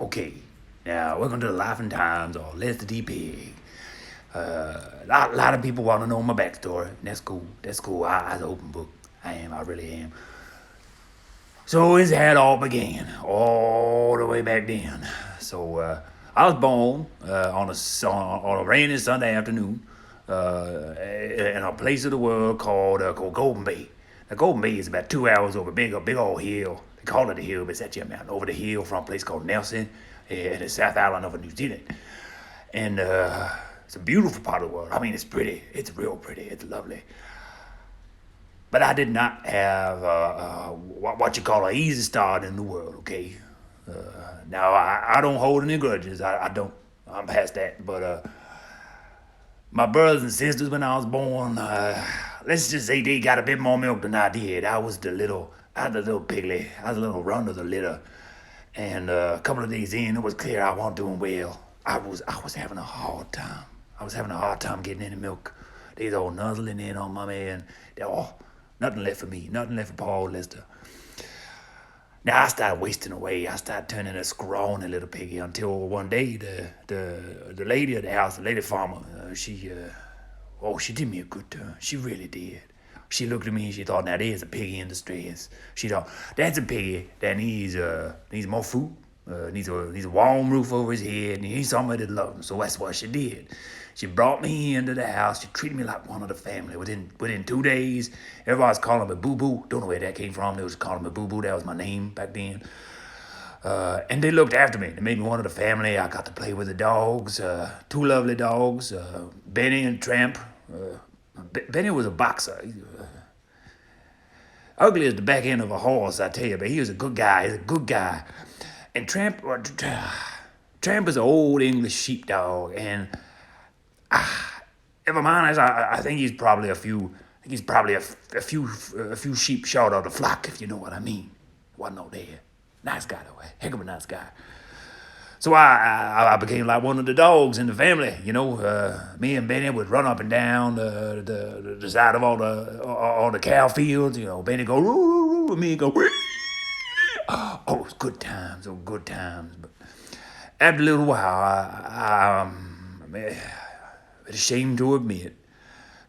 Okay, now welcome to the Laughing Times or Lester D. Pig. A lot of people want to know my backstory. That's cool. That's cool. I'm an open book. I am. I really am. So it's how it all began, all the way back then. So I was born on a rainy Sunday afternoon in a place of the world called Golden Bay. Now Golden Bay is about 2 hours over big old hill. They call it a hill, but it's actually a mountain. Over the hill from a place called Nelson in the South Island of New Zealand. And it's a beautiful part of the world. I mean, it's pretty. It's real pretty. It's lovely. But I did not have what you call an easy start in the world, okay? Now, I don't hold any grudges. I don't. I'm past that. But my brothers and sisters, when I was born, let's just say they got a bit more milk than I did. I was the little piglet. I was a little run of the litter. And a couple of days in, it was clear I wasn't doing well. I was having a hard time. I was having a hard time getting any milk. They's all nuzzling in on my man. Nothing left for me. Nothing left for Paul Lester. Now I started wasting away. I started turning a scrawny little piggy until one day the lady of the house, the lady farmer, she did me a good turn. She really did. She looked at me and she thought, now there's a piggy in distress. She thought, that's a piggy that needs more food, needs a warm roof over his head, and he needs somebody to love him. So that's what she did. She brought me into the house. She treated me like one of the family. Within 2 days, everybody was calling me Boo Boo. Don't know where that came from. They was calling me Boo Boo. That was my name back then. And they looked after me. They made me one of the family. I got to play with the dogs, two lovely dogs, Benny and Tramp. Benny was a boxer. Ugly as the back end of a horse, I tell you, but he was a good guy. He's a good guy. And Tramp is an old English sheepdog, and if I'm honest, I think he's probably a few sheep short of the flock, if you know what I mean. Wasn't no there. Nice guy though, heck of a nice guy. So I became like one of the dogs in the family, you know. Me and Benny would run up and down the side of all the cow fields, you know. Benny go roo roo roo, and me go wee. Oh, it was good times, But after a little while, I'm ashamed to admit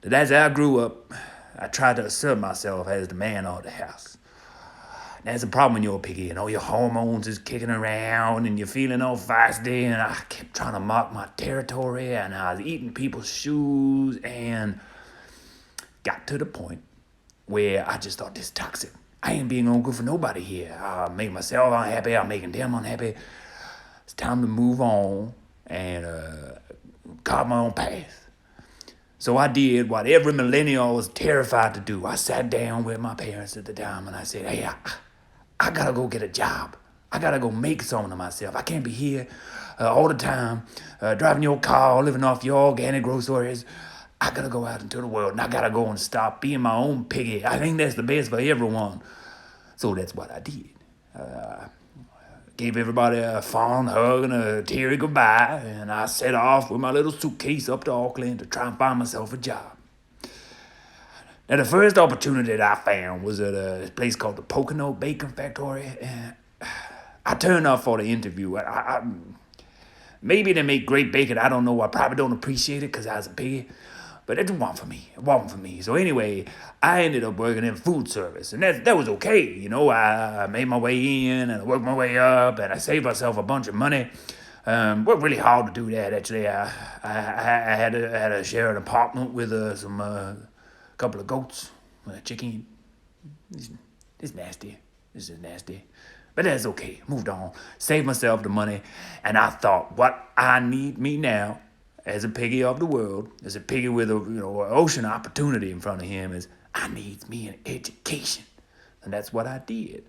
that as I grew up, I tried to assert myself as the man of the house. That's a problem when you're a piggy, and all your hormones is kicking around, and you're feeling all feisty, and I kept trying to mark my territory, and I was eating people's shoes, and got to the point where I just thought, this is toxic. I ain't being no good for nobody here. I make myself unhappy, I'm making them unhappy. It's time to move on and carve my own path. So I did what every millennial was terrified to do. I sat down with my parents at the time and I said, hey, I gotta go get a job. I gotta go make something of myself. I can't be here all the time, driving your car, living off your organic groceries. I gotta go out into the world, and I gotta go and stop being my own piggy. I think that's the best for everyone. So that's what I did. Gave everybody a fond hug and a teary goodbye, and I set off with my little suitcase up to Auckland to try and find myself a job. Now, the first opportunity that I found was at a place called the Pocono Bacon Factory. And I turned up for the interview. Maybe they make great bacon. I don't know. I probably don't appreciate it because I was a piggy. But it wasn't for me. It wasn't for me. So anyway, I ended up working in food service. And that was okay. You know, I made my way in and I worked my way up and I saved myself a bunch of money. Worked really hard to do that, actually. I had to share an apartment with some couple of goats, chicken. It's nasty. This is nasty. But that's okay. Moved on. Saved myself the money. And I thought, what I need me now, as a piggy of the world, as a piggy with an ocean opportunity in front of him, is I needs me an education. And that's what I did.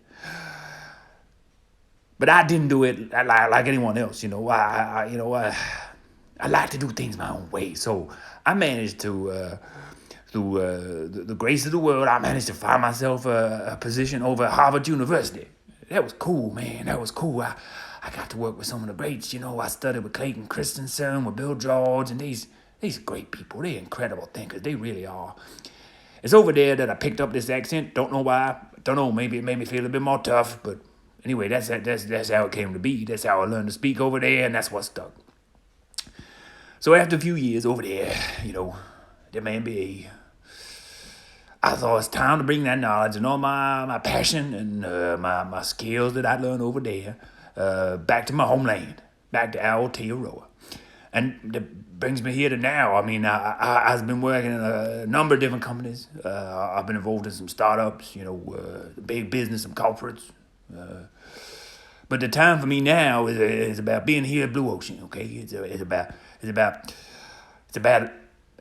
But I didn't do it like anyone else, you know. I like to do things my own way. So I managed to through the grace of the world, I managed to find myself a position over at Harvard University. That was cool, man. That was cool. I got to work with some of the greats. You know, I studied with Clayton Christensen, with Bill George, and these great people. They're incredible thinkers. They really are. It's over there that I picked up this accent. Don't know why. Don't know. Maybe it made me feel a bit more tough, but Anyway, that's how it came to be. That's how I learned to speak over there, and that's what stuck. So after a few years over there, the man be, I thought it's time to bring that knowledge and all my passion and my skills that I learned over there back to my homeland, back to Aotearoa. And that brings me here to now. I mean, I've been working in a number of different companies. I've been involved in some startups, big business, some corporates. But the time for me now is about being here at Blue Ocean. Okay, it's about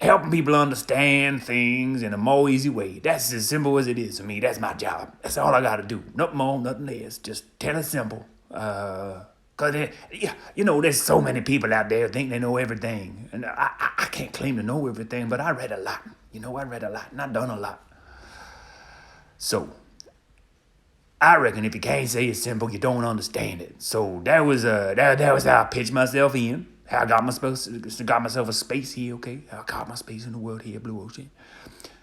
helping people understand things in a more easy way. That's as simple as it is to me. That's my job. That's all I got to do. Nothing more, nothing less. Just tell it simple. Cause there's so many people out there who think they know everything, and I can't claim to know everything. But I read a lot. I read a lot, and I done a lot. So I reckon if you can't say it's simple, you don't understand it. So that was how I pitched myself in. How I got myself a space here. Okay, I got my space in the world here, Blue Ocean,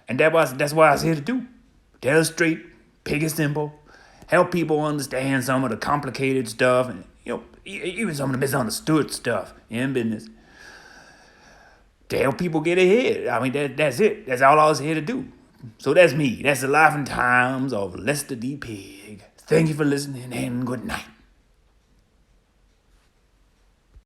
and that's what I was here to do. Tell it straight, pick it simple, help people understand some of the complicated stuff, and even some of the misunderstood stuff in business. To help people get ahead. I mean, that's it. That's all I was here to do. So that's me. That's the life and times of Lester D. Pig. Thank you for listening, and good night.